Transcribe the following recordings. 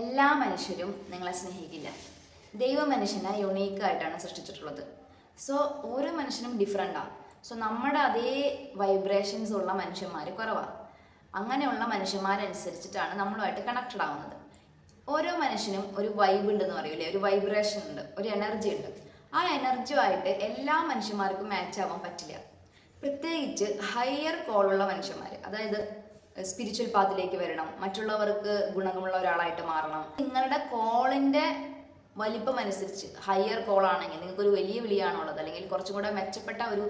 എല്ലാ മനുഷ്യരും നിങ്ങളെ സ്നേഹിക്കില്ല. ദൈവം മനുഷ്യനെ യുണീക്കായിട്ടാണ് സൃഷ്ടിച്ചിട്ടുള്ളത്. സോ ഓരോ മനുഷ്യനും ഡിഫറെൻ്റാണ്. സോ നമ്മുടെ അതേ വൈബ്രേഷൻസ് ഉള്ള മനുഷ്യന്മാർ കുറവാണ്. അങ്ങനെയുള്ള മനുഷ്യന്മാരനുസരിച്ചിട്ടാണ് നമ്മളുമായിട്ട് കണക്റ്റഡ് ആവുന്നത്. ഓരോ മനുഷ്യനും ഒരു വൈബ് ഉണ്ടെന്ന് പറയൂലേ, ഒരു വൈബ്രേഷൻ ഉണ്ട്, ഒരു എനർജി ഉണ്ട്. ആ എനർജിയുമായിട്ട് എല്ലാ മനുഷ്യന്മാർക്കും മാച്ച് ആവാൻ പറ്റില്ല. പ്രത്യേകിച്ച് ഹയർ കോളുള്ള മനുഷ്യന്മാർ, അതായത് സ്പിരിച്വൽ പാത്തിലേക്ക് വരണം, മറ്റുള്ളവർക്ക് ഗുണമുള്ള ഒരാളായിട്ട് മാറണം. നിങ്ങളുടെ കോളിൻ്റെ വലിപ്പം അനുസരിച്ച് ഹയർ കോളാണെങ്കിൽ നിങ്ങൾക്കൊരു വലിയ വിളിയാണുള്ളത്, അല്ലെങ്കിൽ കുറച്ചും കൂടെ മെച്ചപ്പെട്ട ഒരു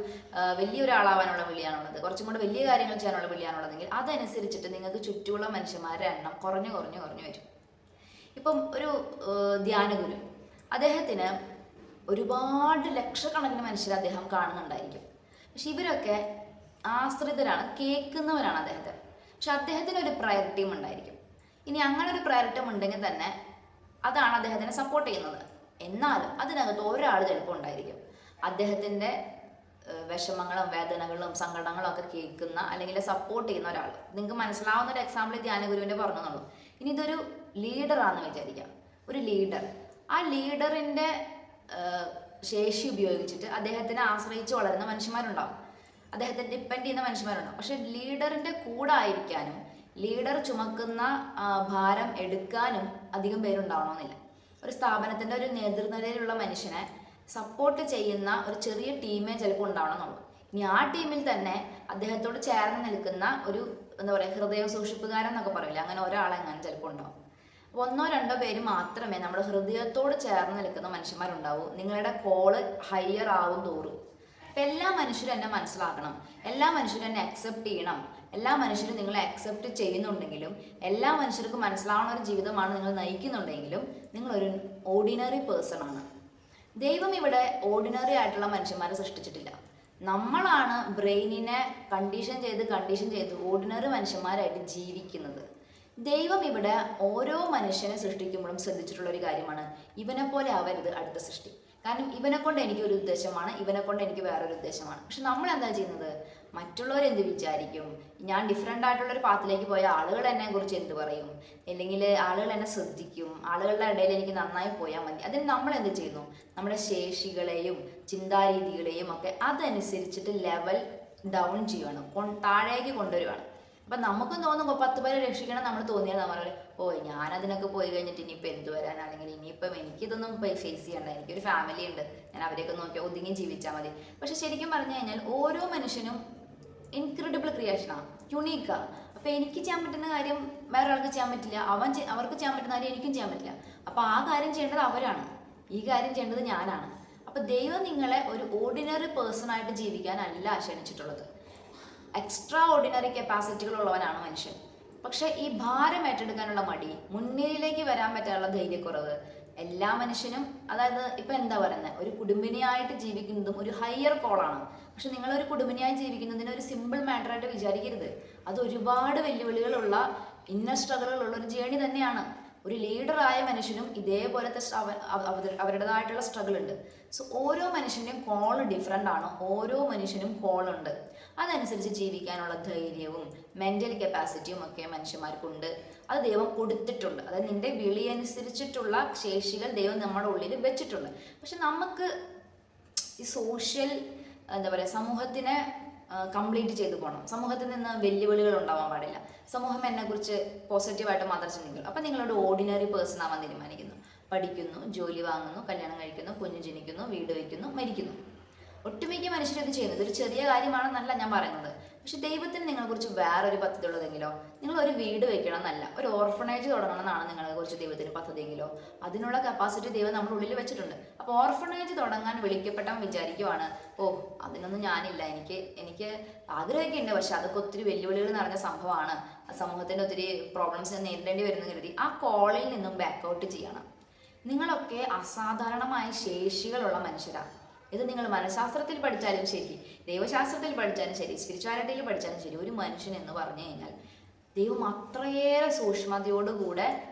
വലിയൊരാളാവാനുള്ള വിളിയാണുള്ളത്, കുറച്ചും കൂടെ വലിയ കാര്യങ്ങൾ ചെയ്യാനുള്ള വിളിയാണുള്ളതെങ്കിൽ അതനുസരിച്ചിട്ട് നിങ്ങൾക്ക് ചുറ്റുമുള്ള മനുഷ്യന്മാരുടെ എണ്ണം കുറഞ്ഞു വരും. ഇപ്പം ഒരു ധ്യാനഗുരു, അദ്ദേഹത്തിന് ഒരുപാട് ലക്ഷക്കണക്കിന് മനുഷ്യരെ അദ്ദേഹം കാണുന്നുണ്ടായിരിക്കും. പക്ഷെ ഇവരൊക്കെ ആശ്രിതരാണ്, കേൾക്കുന്നവരാണ് അദ്ദേഹത്തെ. പക്ഷെ അദ്ദേഹത്തിന് ഒരു പ്രയർ ടീം ഉണ്ടായിരിക്കും. ഇനി അങ്ങനെ ഒരു പ്രയർ ടീം ഉണ്ടെങ്കിൽ തന്നെ അതാണ് അദ്ദേഹത്തിനെ സപ്പോർട്ട് ചെയ്യുന്നത്. എന്നാലും അതിനകത്ത് ഒരാൾ ചിലപ്പോൾ ഉണ്ടായിരിക്കും, അദ്ദേഹത്തിൻ്റെ വിഷമങ്ങളും വേദനകളും സങ്കടങ്ങളും ഒക്കെ കേൾക്കുന്ന അല്ലെങ്കിൽ സപ്പോർട്ട് ചെയ്യുന്ന ഒരാൾ. നിങ്ങൾക്ക് മനസ്സിലാവുന്ന ഒരു എക്സാമ്പിൾ ധ്യാനഗുരുവിൻ്റെ പറഞ്ഞെന്നുള്ളൂ. ഇനി ഇതൊരു ലീഡറാണെന്ന് വിചാരിക്കാം. ഒരു ലീഡർ, ആ ലീഡറിൻ്റെ ശേഷി ഉപയോഗിച്ചിട്ട് അദ്ദേഹത്തിനെ ആശ്രയിച്ച് വളരുന്ന മനുഷ്യന്മാരുണ്ടാവും, അദ്ദേഹത്തെ ഡിപ്പെൻഡ് ചെയ്യുന്ന മനുഷ്യന്മാരുണ്ടാവും. പക്ഷെ ലീഡറിൻ്റെ കൂടെ ആയിരിക്കാനും ലീഡർ ചുമക്കുന്ന ഭാരം എടുക്കാനും അധികം പേരുണ്ടാവണമെന്നില്ല. ഒരു സ്ഥാപനത്തിൻ്റെ ഒരു നേതൃനിരയിലുള്ള മനുഷ്യനെ സപ്പോർട്ട് ചെയ്യുന്ന ഒരു ചെറിയ ടീമേ ചിലപ്പോൾ ഉണ്ടാവണമെന്നുള്ളൂ. ഇനി ആ ടീമിൽ തന്നെ അദ്ദേഹത്തോട് ചേർന്ന് നിൽക്കുന്ന ഒരു ഹൃദയ സൂക്ഷിപ്പുകാരൻ എന്നൊക്കെ പറയില്ല, അങ്ങനെ ഒരാളെങ്ങനെ ചിലപ്പോൾ ഉണ്ടാവും. അപ്പോൾ 1-2 പേര് മാത്രമേ നമ്മുടെ ഹൃദയത്തോട് ചേർന്ന് നിൽക്കുന്ന മനുഷ്യന്മാരുണ്ടാവൂ. നിങ്ങളുടെ കോള് ഹയർ ആവും തോറും. അപ്പം എല്ലാ മനുഷ്യരും എന്നെ മനസ്സിലാക്കണം, എല്ലാ മനുഷ്യരും എന്നെ അക്സെപ്റ്റ് ചെയ്യണം, എല്ലാ മനുഷ്യരും നിങ്ങളെ അക്സെപ്റ്റ് ചെയ്യുന്നുണ്ടെങ്കിലും, എല്ലാ മനുഷ്യർക്കും മനസ്സിലാവുന്ന ഒരു ജീവിതമാണ് നിങ്ങൾ നയിക്കുന്നുണ്ടെങ്കിലും, നിങ്ങളൊരു ഓർഡിനറി പേഴ്സൺ ആണ്. ദൈവം ഇവിടെ ഓർഡിനറി ആയിട്ടുള്ള മനുഷ്യന്മാരെ സൃഷ്ടിച്ചിട്ടില്ല. നമ്മളാണ് ബ്രെയിനിനെ കണ്ടീഷൻ ചെയ്ത് ഓർഡിനറി മനുഷ്യന്മാരായിട്ട് ജീവിക്കുന്നത്. ദൈവം ഇവിടെ ഓരോ മനുഷ്യനെ സൃഷ്ടിക്കുമ്പോഴും ശ്രദ്ധിച്ചിട്ടുള്ള ഒരു കാര്യമാണ്, ഇവനെ പോലെ ആവരുത് അടുത്ത സൃഷ്ടി. കാരണം ഇവനെ കൊണ്ട് എനിക്കൊരു ഉദ്ദേശമാണ്, ഇവനെ കൊണ്ട് എനിക്ക് വേറൊരു ഉദ്ദേശമാണ്. പക്ഷെ നമ്മൾ എന്താ ചെയ്യുന്നത്, മറ്റുള്ളവരെന്ത് വിചാരിക്കും, ഞാൻ ഡിഫറെൻ്റ് ആയിട്ടുള്ളൊരു പാത്തിലേക്ക് പോയ ആളുകൾ എന്നെ കുറിച്ച് എന്ത് പറയും, അല്ലെങ്കിൽ ആളുകൾ എന്നെ ശ്രദ്ധിക്കും, ആളുകളുടെ ഇടയിൽ എനിക്ക് നന്നായി പോയാൽ മതി. അതിന് നമ്മൾ എന്ത് ചെയ്യുന്നു, നമ്മുടെ ശേഷികളെയും ചിന്താരീതികളെയും ഒക്കെ അതനുസരിച്ചിട്ട് ലെവൽ ഡൗൺ ചെയ്യുകയാണ്, താഴേക്ക് കൊണ്ടുവരികയാണ്. അപ്പം നമുക്കും തോന്നും 10 പേരെ രക്ഷിക്കണം നമ്മൾ തോന്നിയാൽ നമ്മൾ ഞാനതിനൊക്കെ പോയി കഴിഞ്ഞിട്ട് ഇനിയിപ്പോൾ എന്ത് വരാൻ, അല്ലെങ്കിൽ ഇനിയിപ്പം എനിക്കിതൊന്നും ഫേസ് ചെയ്യണ്ട, എനിക്കൊരു ഫാമിലി ഉണ്ട്, ഞാൻ അവരെയൊക്കെ നോക്കിയാൽ ഒതുങ്ങി ജീവിച്ചാൽ മതി. പക്ഷെ ശരിക്കും പറഞ്ഞു കഴിഞ്ഞാൽ ഓരോ മനുഷ്യനും ഇൻക്രെഡിബിൾ ക്രിയേഷനാണ്, യുണീക്കാണ്. അപ്പോൾ എനിക്ക് ചെയ്യാൻ പറ്റുന്ന കാര്യം വേറെ ആൾക്ക് ചെയ്യാൻ പറ്റില്ല, അവർക്ക് ചെയ്യാൻ പറ്റുന്ന കാര്യം എനിക്കും ചെയ്യാൻ പറ്റില്ല. അപ്പോൾ ആ കാര്യം ചെയ്യേണ്ടത് അവരാണ്, ഈ കാര്യം ചെയ്യേണ്ടത് ഞാനാണ്. അപ്പോൾ ദൈവം നിങ്ങളെ ഒരു ഓർഡിനറി പേഴ്സണായിട്ട് ജീവിക്കാനല്ല ക്ഷണിച്ചിട്ടുള്ളത്. എക്സ്ട്രാ ഓർഡിനറി കപ്പാസിറ്റികളുള്ളവനാണ് മനുഷ്യൻ. പക്ഷെ ഈ ഭാരം ഏറ്റെടുക്കാനുള്ള മടി, മുൻനിരയിലേക്ക് വരാൻ പറ്റാനുള്ള ധൈര്യക്കുറവ് എല്ലാ മനുഷ്യനും, അതായത് ഇപ്പം എന്താ പറയുന്നത്, ഒരു കുടുംബിനിയായിട്ട് ജീവിക്കുന്നതും ഒരു ഹയർ കോളാണ്. പക്ഷെ നിങ്ങളൊരു കുടുംബിനിയായി ജീവിക്കുന്നതിന് ഒരു സിമ്പിൾ മാറ്ററായിട്ട് വിചാരിക്കരുത്. അത് ഒരുപാട് വെല്ലുവിളികളുള്ള ഇന്നർ സ്ട്രഗിളുകളുള്ള ഒരു ജേണി തന്നെയാണ്. ഒരു ലീഡറായ മനുഷ്യനും ഇതേപോലത്തെ അവരുടേതായിട്ടുള്ള സ്ട്രഗിൾ ഉണ്ട്. സോ ഓരോ മനുഷ്യൻ്റെയും കോൾ ഡിഫറെൻ്റ് ആണ്, ഓരോ മനുഷ്യനും കോളുണ്ട്. അതനുസരിച്ച് ജീവിക്കാനുള്ള ധൈര്യവും മെൻ്റൽ കപ്പാസിറ്റിയും ഒക്കെ മനുഷ്യന്മാർക്കുണ്ട്. അത് ദൈവം കൊടുത്തിട്ടുണ്ട്. അതായത് നിൻ്റെ വിളി അനുസരിച്ചിട്ടുള്ള ശേഷികൾ ദൈവം നമ്മുടെ ഉള്ളിൽ വെച്ചിട്ടുണ്ട്. പക്ഷെ നമുക്ക് ഈ സോഷ്യൽ സമൂഹത്തിനെ കംപ്ലീറ്റ് ചെയ്തു പോകണം. സമൂഹത്തിൽ നിന്ന് വെല്ലുവിളികൾ ഉണ്ടാവാൻ പാടില്ല. സമൂഹം എന്നെക്കുറിച്ച് പോസിറ്റീവായിട്ട് മാത്രം ചിന്തിക്കും. അപ്പം നിങ്ങളൊരു ഓർഡിനറി പേഴ്സൺ ആവാൻ തീരുമാനിക്കുന്നു, പഠിക്കുന്നു, ജോലി വാങ്ങുന്നു, കല്യാണം കഴിക്കുന്നു, കുഞ്ഞ് ജനിക്കുന്നു, വീട് വയ്ക്കുന്നു, മരിക്കുന്നു. ഒട്ടുമിക്ക മനുഷ്യരത് ചെയ്യുന്നത് ഒരു ചെറിയ കാര്യമാണെന്നല്ല ഞാൻ പറയുന്നത്. പക്ഷെ ദൈവത്തിന് നിങ്ങളെക്കുറിച്ച് വേറൊരു പദ്ധതി ഉള്ളതെങ്കിലോ, നിങ്ങളൊരു വീട് വെക്കണം എന്നല്ല, ഒരു ഓർഫണേജ് തുടങ്ങണം എന്നാണ് നിങ്ങളെക്കുറിച്ച് ദൈവത്തിന് പദ്ധതിയെങ്കിലോ, അതിനുള്ള കപ്പാസിറ്റി ദൈവം നമ്മുടെ ഉള്ളിൽ വെച്ചിട്ടുണ്ട്. അപ്പോൾ ഓർഫണേജ് തുടങ്ങാൻ വിളിക്കപ്പെട്ടവൻ വിചാരിക്കുവാണ്, അതിനൊന്നും ഞാനില്ല, എനിക്ക് ആഗ്രഹമൊക്കെ ഉണ്ട്, പക്ഷെ അതൊക്കെ ഒത്തിരി വെല്ലുവിളികൾ നിറഞ്ഞ സംഭവമാണ്, സമൂഹത്തിൻ്റെ ഒത്തിരി പ്രോബ്ലംസ് നേരിടേണ്ടി വരുന്ന കരുതി ആ കോളിൽ നിന്നും ബാക്കൗട്ട് ചെയ്യണം. നിങ്ങളൊക്കെ അസാധാരണമായ ശേഷികളുള്ള മനുഷ്യരാണ്. ഇത് നിങ്ങൾ മനഃശാസ്ത്രത്തിൽ പഠിച്ചാലും ശരി, ദൈവശാസ്ത്രത്തിൽ പഠിച്ചാലും ശരി, സ്പിരിച്വാലിറ്റിയിൽ പഠിച്ചാലും ശരി, ഒരു മനുഷ്യൻ എന്ന് പറഞ്ഞു കഴിഞ്ഞാൽ ദൈവം അത്രയേറെ സൂക്ഷ്മതയോടുകൂടെ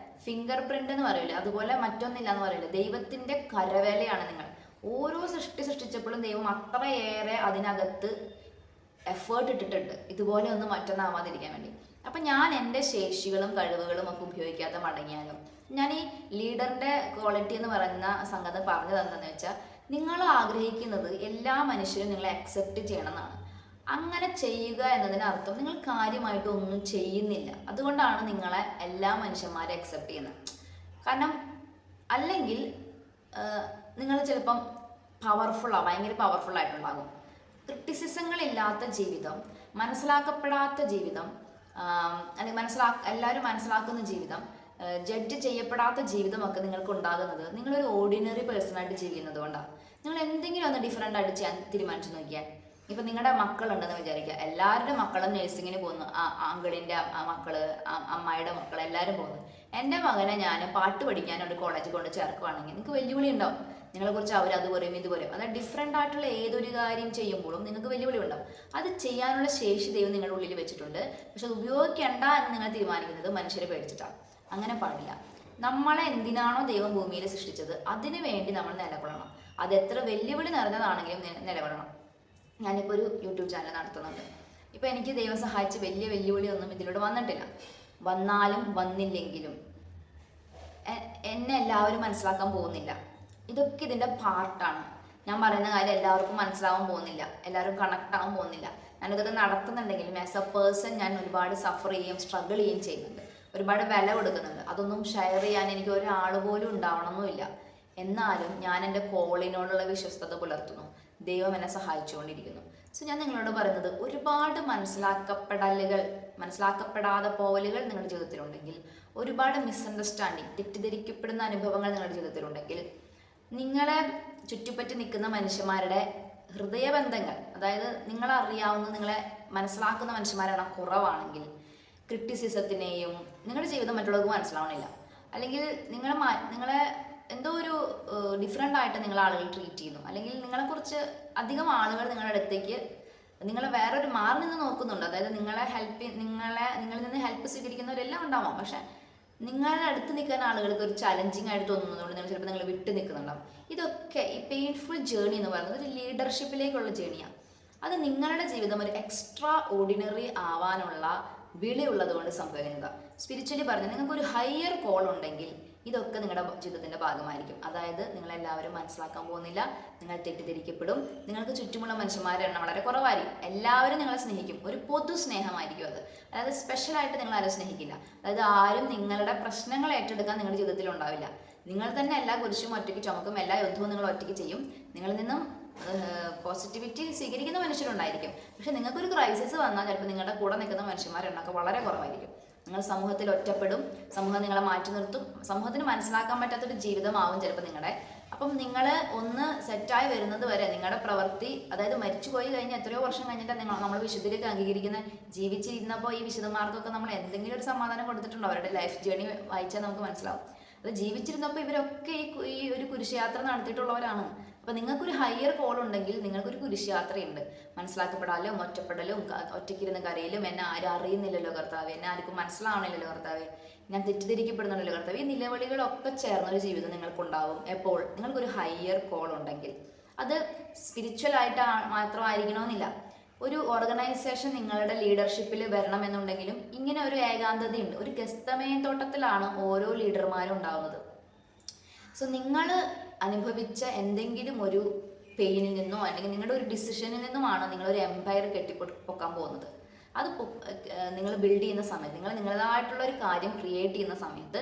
ഫിംഗർ പ്രിന്റ് എന്ന് പറയില്ല, അതുപോലെ മറ്റൊന്നില്ല എന്ന് പറയില്ല, ദൈവത്തിൻ്റെ കരവേലയാണ് നിങ്ങൾ. ഓരോ സൃഷ്ടിച്ചപ്പോഴും ദൈവം അത്രയേറെ അതിനകത്ത് എഫേർട്ട് ഇട്ടിട്ടുണ്ട്, ഇതുപോലെ ഒന്നും മറ്റൊന്നാവാതിരിക്കാൻ വേണ്ടി. അപ്പം ഞാൻ എൻ്റെ ശേഷികളും കഴിവുകളും ഒക്കെ ഉപയോഗിക്കാതെ മടങ്ങിയാലും, ഞാൻ ഈ ലീഡറിൻ്റെ ക്വാളിറ്റി എന്ന് പറയുന്ന സംഗതി പറഞ്ഞു തന്നതെന്ന് വെച്ചാൽ, നിങ്ങൾ ആഗ്രഹിക്കുന്നത് എല്ലാ മനുഷ്യരും നിങ്ങളെ അക്സെപ്റ്റ് ചെയ്യണം എന്നാണ്. അങ്ങനെ ചെയ്യുക എന്നതിനർത്ഥം നിങ്ങൾ കാര്യമായിട്ട് ഒന്നും ചെയ്യുന്നില്ല. അതുകൊണ്ടാണ് നിങ്ങളെ എല്ലാ മനുഷ്യന്മാരും അക്സെപ്റ്റ് ചെയ്യുന്നത്. കാരണം അല്ലെങ്കിൽ നിങ്ങൾ ചിലപ്പം ഭയങ്കര പവർഫുള്ളായിട്ടുണ്ടാകും. ക്രിറ്റിസിസങ്ങളില്ലാത്ത ജീവിതം, മനസ്സിലാക്കപ്പെടാത്ത ജീവിതം, അല്ലെങ്കിൽ എല്ലാവരും മനസ്സിലാക്കുന്ന ജീവിതം, ജഡ്ജ് ചെയ്യപ്പെടാത്ത ജീവിതമൊക്കെ നിങ്ങൾക്ക് ഉണ്ടാകുന്നത് നിങ്ങളൊരു ഓർഡിനറി പേഴ്സണായിട്ട് ജീവിക്കുന്നത് കൊണ്ടാണ്. നിങ്ങൾ എന്തെങ്കിലും ഒന്ന് ഡിഫറെൻ്റ് ആയിട്ട് ചെയ്യാൻ തീരുമാനിച്ചു നോക്കിയാൽ, ഇപ്പം നിങ്ങളുടെ മക്കളുണ്ടെന്ന് വിചാരിക്കുക, എല്ലാവരുടെ മക്കളും നഴ്സിങ്ങിന് പോകുന്നു. അങ്കിളിൻ്റെ മക്കള്, അമ്മായിയുടെ മക്കൾ എല്ലാവരും പോകുന്നു. എൻ്റെ മകനെ ഞാൻ പാട്ട് പഠിക്കാൻ ഒരു കോളേജിൽ കൊണ്ട് ചേർക്കുവാണെങ്കിൽ നിങ്ങൾക്ക് വെല്ലുവിളി ഉണ്ടാവും. നിങ്ങളെക്കുറിച്ച് അത് പറയും ഇത് പറയും. അതായത് ഡിഫറെൻ്റ് ആയിട്ടുള്ള ഏതൊരു കാര്യം ചെയ്യുമ്പോഴും നിങ്ങൾക്ക് വെല്ലുവിളി ഉണ്ടാവും. അത് ചെയ്യാനുള്ള ശേഷി ദൈവം നിങ്ങളുടെ ഉള്ളിൽ വെച്ചിട്ടുണ്ട്. പക്ഷെ അത് ഉപയോഗിക്കേണ്ട എന്ന് നിങ്ങൾ തീരുമാനിക്കുന്നത് മനുഷ്യരെ പേടിച്ചിട്ടാണ്. അങ്ങനെ പാടില്ല. നമ്മളെ എന്തിനാണോ ദൈവം ഭൂമിയിൽ സൃഷ്ടിച്ചത് അതിനു വേണ്ടി നമ്മൾ നിലകൊള്ളണം. അത് എത്ര വെല്ലുവിളി നിറഞ്ഞതാണെങ്കിലും നിലകൊള്ളണം. ഞാനിപ്പോൾ ഒരു യൂട്യൂബ് ചാനൽ നടത്തുന്നുണ്ട്. ഇപ്പോൾ എനിക്ക് ദൈവം സഹായിച്ച് വലിയ വെല്ലുവിളിയൊന്നും ഇതിലൂടെ വന്നിട്ടില്ല. വന്നാലും വന്നില്ലെങ്കിലും എന്നെ എല്ലാവരും മനസ്സിലാക്കാൻ പോകുന്നില്ല. ഇതൊക്കെ ഇതിൻ്റെ പാർട്ടാണ്. ഞാൻ പറയുന്ന കാര്യം എല്ലാവർക്കും മനസ്സിലാവാൻ പോകുന്നില്ല, എല്ലാവരും കണക്ട് ആവാൻ പോകുന്നില്ല. ഞാനിതൊക്കെ നടത്തുന്നുണ്ടെങ്കിലും ആസ് എ പേഴ്സൺ ഞാൻ ഒരുപാട് സഫർ ചെയ്യുകയും സ്ട്രഗിൾ ചെയ്യുകയും ചെയ്യുന്നുണ്ട്, ഒരുപാട് വില കൊടുക്കുന്നുണ്ട്. അതൊന്നും ഷെയർ ചെയ്യാൻ എനിക്ക് ഒരാൾ പോലും ഉണ്ടാവണമെന്നില്ല. എന്നാലും ഞാൻ എൻ്റെ കോളിനോടുള്ള വിശ്വസ്തത പുലർത്തുന്നു. ദൈവം എന്നെ സഹായിച്ചുകൊണ്ടിരിക്കുന്നു. സോ ഞാൻ നിങ്ങളോട് പറയുന്നത്, ഒരുപാട് മനസ്സിലാക്കപ്പെടാതെ പോവലുകൾ നിങ്ങളുടെ ജീവിതത്തിലുണ്ടെങ്കിൽ, ഒരുപാട് മിസ്അണ്ടർസ്റ്റാൻഡിങ്, തെറ്റിദ്ധരിക്കപ്പെടുന്ന അനുഭവങ്ങൾ നിങ്ങളുടെ ജീവിതത്തിലുണ്ടെങ്കിൽ, നിങ്ങളെ ചുറ്റിപ്പറ്റി നിൽക്കുന്ന മനുഷ്യന്മാരുടെ ഹൃദയബന്ധങ്ങൾ, അതായത് നിങ്ങളറിയാവുന്ന, നിങ്ങളെ മനസ്സിലാക്കുന്ന മനുഷ്യന്മാരുടെ കുറവാണെങ്കിൽ, ക്രിറ്റിസിസത്തിനെയും നിങ്ങളുടെ ജീവിതം മറ്റുള്ളവർക്ക് മനസ്സിലാവണില്ല, അല്ലെങ്കിൽ നിങ്ങളെ എന്തോ ഒരു ഡിഫറെൻ്റ് ആയിട്ട് നിങ്ങൾ ആളുകൾ ട്രീറ്റ് ചെയ്യുന്നു, അല്ലെങ്കിൽ നിങ്ങളെക്കുറിച്ച് അധികം ആളുകൾ നിങ്ങളുടെ അടുത്തേക്ക് നിങ്ങളെ വേറൊരു മാറി നിന്ന് നോക്കുന്നുണ്ട്. അതായത് നിങ്ങളിൽ നിന്ന് ഹെൽപ്പ് സ്വീകരിക്കുന്നവരെല്ലാം ഉണ്ടാവാം. പക്ഷെ നിങ്ങളുടെ അടുത്ത് നിൽക്കാൻ ആളുകൾക്ക് ഒരു ചലഞ്ചിങ് ആയിട്ട് തോന്നുന്നതുകൊണ്ട് നിങ്ങൾ വിട്ട് നിൽക്കുന്നുണ്ടാവും. ഇതൊക്കെ ഈ പെയിൻഫുൾ ജേർണി എന്ന് പറയുന്നത് ഒരു ലീഡർഷിപ്പിലേക്കുള്ള ജേർണിയാണ്. അത് നിങ്ങളുടെ ജീവിതം ഒരു എക്സ്ട്രാ ഓർഡിനറി ആവാനുള്ള വിളിയുള്ളത് കൊണ്ട് സംഭവിക്കുന്നതാണ്. സ്പിരിച്വലി പറഞ്ഞാൽ നിങ്ങൾക്കൊരു ഹയർ കോൾ ഉണ്ടെങ്കിൽ ഇതൊക്കെ നിങ്ങളുടെ ജീവിതത്തിൻ്റെ ഭാഗമായിരിക്കും. അതായത് നിങ്ങളെല്ലാവരും മനസ്സിലാക്കാൻ പോകുന്നില്ല, നിങ്ങൾ തെറ്റിദ്ധരിക്കപ്പെടും, നിങ്ങൾക്ക് ചുറ്റുമുള്ള മനുഷ്യന്മാരുടെ എണ്ണം വളരെ കുറവായിരിക്കും, എല്ലാവരും നിങ്ങളെ സ്നേഹിക്കും. ഒരു പൊതു സ്നേഹമായിരിക്കും അത്. അതായത് സ്പെഷ്യലായിട്ട് നിങ്ങൾ ആരും സ്നേഹിക്കില്ല. അതായത് ആരും നിങ്ങളുടെ പ്രശ്നങ്ങൾ ഏറ്റെടുക്കാൻ നിങ്ങളുടെ ജീവിതത്തിൽ ഉണ്ടാവില്ല. നിങ്ങൾ തന്നെ എല്ലാ കുരിശും ഒറ്റയ്ക്ക് ചുമക്കും, എല്ലാ യുദ്ധവും നിങ്ങൾ ഒറ്റയ്ക്ക് ചെയ്യും. നിങ്ങളിൽ നിന്നും പോസിറ്റിവിറ്റി സ്വീകരിക്കുന്ന മനുഷ്യരുണ്ടായിരിക്കും. പക്ഷെ നിങ്ങൾക്കൊരു ക്രൈസിസ് വന്നാൽ ചിലപ്പോൾ നിങ്ങളുടെ കൂടെ നിൽക്കുന്ന മനുഷ്യന്മാരെണ്ണമൊക്കെ വളരെ കുറവായിരിക്കും. നിങ്ങൾ സമൂഹത്തിൽ ഒറ്റപ്പെടും, സമൂഹം നിങ്ങളെ മാറ്റി നിർത്തും, സമൂഹത്തിന് മനസ്സിലാക്കാൻ പറ്റാത്തൊരു ജീവിതമാവും ചിലപ്പോൾ നിങ്ങളുടെ. അപ്പം നിങ്ങൾ ഒന്ന് സെറ്റായി വരുന്നത് വരെ നിങ്ങളുടെ പ്രവൃത്തി, അതായത് മരിച്ചുപോയി കഴിഞ്ഞ് എത്രയോ വർഷം കഴിഞ്ഞിട്ട് നമ്മൾ വിശുദ്ധിയിലേക്ക് അംഗീകരിക്കുന്ന, ജീവിച്ചിരുന്നപ്പോൾ ഈ വിശുദ്ധന്മാർക്കൊക്കെ നമ്മൾ എന്തെങ്കിലും ഒരു സമാധാനം കൊടുത്തിട്ടുണ്ടോ? അവരുടെ ലൈഫ് ജേണി വായിച്ചാൽ നമുക്ക് മനസ്സിലാവും. അത് ജീവിച്ചിരുന്നപ്പോൾ ഇവരൊക്കെ ഈ ഒരു കുരിശയാത്ര നടത്തിയിട്ടുള്ളവരാണ്. അപ്പം നിങ്ങൾക്കൊരു ഹയർ കോൾ ഉണ്ടെങ്കിൽ നിങ്ങൾക്കൊരു കുരിശയാത്രയുണ്ട്. മനസ്സിലാക്കപ്പെടാലും ഒറ്റപ്പെടലും ഒറ്റയ്ക്കിരുന്ന് കരയിലും, എന്നെ ആരും അറിയുന്നില്ലല്ലോ കർത്താവ്, എന്നെ ആർക്കും മനസ്സിലാവണില്ലല്ലോ കർത്താവ്, ഞാൻ തെറ്റിദ്ധരിക്കപ്പെടുന്നുണ്ടല്ലോ കർത്താവ്, ഈ നിലവിളികളൊക്കെ ചേർന്നൊരു ജീവിതം നിങ്ങൾക്കുണ്ടാവും. എപ്പോൾ നിങ്ങൾക്കൊരു ഹയർ കോൾ ഉണ്ടെങ്കിൽ. അത് സ്പിരിച്വലായിട്ട് മാത്രമായിരിക്കണമെന്നില്ല. ഒരു ഓർഗനൈസേഷൻ നിങ്ങളുടെ ലീഡർഷിപ്പിൽ വരണമെന്നുണ്ടെങ്കിലും ഇങ്ങനെ ഒരു ഏകാന്തതയുണ്ട്. ഒരു ഗസ്തമേൻ തോട്ടത്തിലാണ് ഓരോ ലീഡർമാരും ഉണ്ടാവുന്നത്. സോ നിങ്ങൾ അനുഭവിച്ച എന്തെങ്കിലും ഒരു പെയിനിൽ നിന്നോ അല്ലെങ്കിൽ നിങ്ങളുടെ ഒരു ഡിസിഷനിൽ നിന്നുമാണ് നിങ്ങളൊരു എംപയർ കെട്ടിപ്പൊക്കാൻ പോകുന്നത്. അത് നിങ്ങൾ ബിൽഡ് ചെയ്യുന്ന സമയത്ത്, നിങ്ങൾ നിങ്ങളുടേതായിട്ടുള്ള ഒരു കാര്യം ക്രിയേറ്റ് ചെയ്യുന്ന സമയത്ത്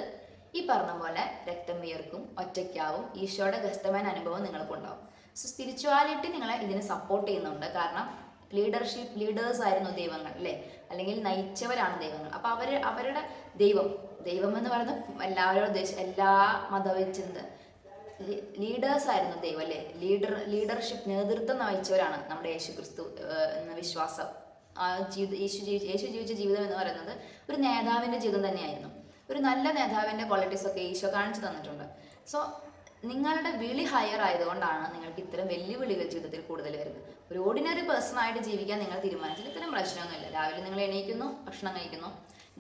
ഈ പറഞ്ഞ പോലെ രക്തം വിയർക്കും, ഒറ്റയ്ക്കാവും, ഈശോയുടെ ഗസ്തമേൻ അനുഭവം നിങ്ങൾക്കുണ്ടാവും. സോ സ്പിരിച്വാലിറ്റി നിങ്ങളെ ഇതിന് സപ്പോർട്ട് ചെയ്യുന്നുണ്ട്. കാരണം ലീഡേഴ്സ് ആയിരുന്നു ദൈവങ്ങൾ, അല്ലേ? അല്ലെങ്കിൽ നയിച്ചവരാണ് ദൈവങ്ങൾ. അപ്പോൾ അവരുടെ ദൈവം എന്ന് പറയുന്നത് എല്ലാവരും എല്ലാ മതവിചിന്ത ലീഡേഴ്സ് ആയിരുന്നു ദൈവം, അല്ലേ? ലീഡർഷിപ്പ് നേതൃത്വം നയിച്ചവരാണ് നമ്മുടെ യേശു ക്രിസ്തു എന്ന വിശ്വാസം. യേശു ജീവിച്ച ജീവിതം എന്ന് പറയുന്നത് ഒരു നേതാവിൻ്റെ ജീവിതം തന്നെയായിരുന്നു. ഒരു നല്ല നേതാവിൻ്റെ ക്വാളിറ്റീസ് ഒക്കെ ഈശോ കാണിച്ചു തന്നിട്ടുണ്ട്. സോ നിങ്ങളുടെ വിളി ഹയർ ആയതുകൊണ്ടാണ് നിങ്ങൾക്ക് ഇത്തരം വെല്ലുവിളികൾ ജീവിതത്തിൽ കൂടുതൽ വരുന്നത്. ഒരു ഓർഡിനറി പേഴ്സൺ ആയിട്ട് ജീവിക്കാൻ നിങ്ങൾ തീരുമാനിച്ചാൽ ഇത്തരം പ്രശ്നമൊന്നുമില്ല. രാവിലെ നിങ്ങൾ എണീക്കുന്നു, ഭക്ഷണം കഴിക്കുന്നു,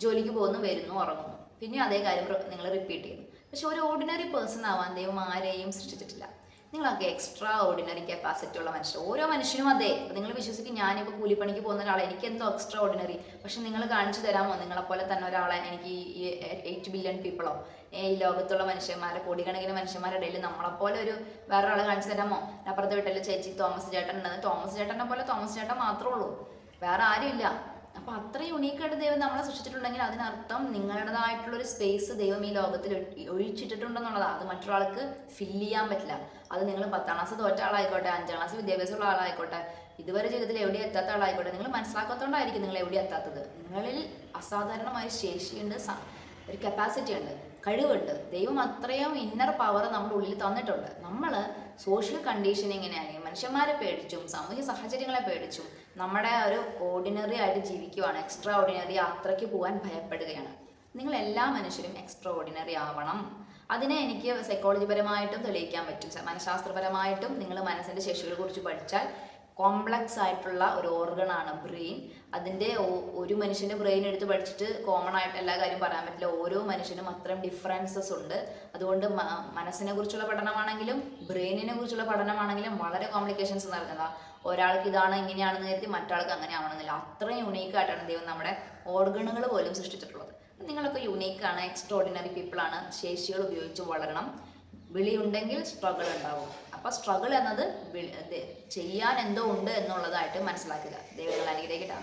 ജോലിക്ക് പോകുന്നു, വരുന്നു, ഉറങ്ങുന്നു, പിന്നെ അതേ കാര്യം നിങ്ങൾ റിപ്പീറ്റ് ചെയ്യുന്നു. പക്ഷെ ഒരു ഓർഡിനറി പേഴ്സൺ ആവാൻ ദൈവം ആരെയും സൃഷ്ടിച്ചിട്ടില്ല. നിങ്ങളൊക്കെ എക്സ്ട്രാ ഓർഡിനറി കപ്പാസിറ്റി ഉള്ള മനുഷ്യർ. ഓരോ മനുഷ്യനും അതെ. നിങ്ങൾ വിശ്വസിക്കും ഞാനിപ്പോൾ കൂലിപ്പണിക്ക് പോകുന്ന ഒരാളെ എനിക്ക് എന്തോ എക്സ്ട്രാ ഓർഡിനറി. പക്ഷെ നിങ്ങൾ കാണിച്ചു തരാമോ നിങ്ങളെപ്പോലെ തന്നെ ഒരാളെ എനിക്ക് ഈ 8 ബില്യൺ പീപ്പിളോ ഈ ലോകത്തുള്ള മനുഷ്യന്മാരെ കോടിക്കണക്കിന് മനുഷ്യന്മാരുടെ ഇടയിൽ നമ്മളെപ്പോലെ ഒരു വേറൊരാളെ കാണിച്ചു തരാമോ? അപ്പുറത്തെ വീട്ടിൽ ചേച്ചി തോമസ് ചേട്ടൻ ഉണ്ടെന്ന് തോമസ് ചേട്ടനെ പോലെ തോമസ് ചേട്ടൻ മാത്രമേ ഉള്ളൂ, വേറെ ആരുമില്ല. അപ്പോൾ അത്ര യുണീക്കായിട്ട് ദൈവം നമ്മളെ സൃഷ്ടിച്ചിട്ടുണ്ടെങ്കിൽ അതിനർത്ഥം നിങ്ങളുടേതായിട്ടുള്ളൊരു സ്പേസ് ദൈവം ഈ ലോകത്തിൽ ഒഴിച്ചിട്ടിട്ടുണ്ടെന്നുള്ളതാണ്. അത് മറ്റൊരാൾക്ക് ഫില്ല് ചെയ്യാൻ പറ്റില്ല. അത് നിങ്ങൾ 10ാം ക്ലാസ് തോറ്റ ആളായിക്കോട്ടെ, 5ാം ക്ലാസ് വിദ്യാഭ്യാസമുള്ള ആളായിക്കോട്ടെ, ഇതുവരെ ജീവിതത്തിൽ എവിടെ എത്താത്ത ആളായിക്കോട്ടെ, നിങ്ങൾ മനസ്സിലാക്കാത്തതുകൊണ്ടായിരിക്കും നിങ്ങൾ എവിടെ എത്താത്തത്. നിങ്ങളിൽ അസാധാരണമായ ശേഷിയുണ്ട്, ഒരു കപ്പാസിറ്റി ഉണ്ട്, കഴിവുണ്ട്. ദൈവം അത്രയും ഇന്നർ പവർ നമ്മുടെ ഉള്ളിൽ തന്നിട്ടുണ്ട്. നമ്മൾ സോഷ്യൽ കണ്ടീഷനിങ്ങിനെയാണെങ്കിൽ മനുഷ്യന്മാരെ പേടിച്ചും സാമൂഹ്യ സാഹചര്യങ്ങളെ പേടിച്ചും നമ്മുടെ ഒരു ഓർഡിനറി ആയിട്ട് ജീവിക്കുവാണ്. എക്സ്ട്രാ ഓർഡിനറി യാത്രയ്ക്ക് പോകാൻ ഭയപ്പെടുകയാണ്. നിങ്ങൾ എല്ലാ മനുഷ്യരും എക്സ്ട്രാ ഓർഡിനറി ആവണം. അതിനെ എനിക്ക് സൈക്കോളജിപരമായിട്ടും തെളിയിക്കാൻ പറ്റും, മനഃശാസ്ത്രപരമായിട്ടും. നിങ്ങൾ മനസ്സിൻ്റെ ശേഷികളെ കുറിച്ച് പഠിച്ചാൽ കോംപ്ലക്സ് ആയിട്ടുള്ള ഒരു ഓർഗണാണ് ബ്രെയിൻ. അതിൻ്റെ ഒരു മനുഷ്യൻ്റെ ബ്രെയിൻ എടുത്ത് പഠിച്ചിട്ട് കോമൺ ആയിട്ട് എല്ലാ കാര്യം പറയാൻ പറ്റില്ല. ഓരോ മനുഷ്യനും അത്രയും ഡിഫറൻസസ് ഉണ്ട്. അതുകൊണ്ട് മനസ്സിനെ കുറിച്ചുള്ള പഠനമാണെങ്കിലും ബ്രെയിനിനെ കുറിച്ചുള്ള പഠനമാണെങ്കിലും വളരെ കോംപ്ലിക്കേഷൻസ് നിറഞ്ഞതാണ്. ഒരാൾക്ക് ഇതാണ് ഇങ്ങനെയാണെന്ന് കരുതി മറ്റാൾക്ക് അങ്ങനെ ആവണമെന്നില്ല. അത്രയും യുണീക്കായിട്ടാണ് ദൈവം നമ്മുടെ ഓർഗണുകൾ പോലും സൃഷ്ടിച്ചിട്ടുള്ളത്. നിങ്ങളൊക്കെ യുണീക്കാണ്, എക്സ്ട്രാ ഓർഡിനറി പീപ്പിളാണ്. ശേഷികൾ ഉപയോഗിച്ച് വളരണം. വിളിയുണ്ടെങ്കിൽ സ്ട്രഗിൾ ഉണ്ടാവും. അപ്പോൾ സ്ട്രഗിൾ എന്നത് ചെയ്യാൻ എന്തോ ഉണ്ട് എന്നുള്ളതായിട്ട് മനസ്സിലാക്കുക. ദൈവങ്ങൾ അനുഗ്രഹിക്കട്ടെ.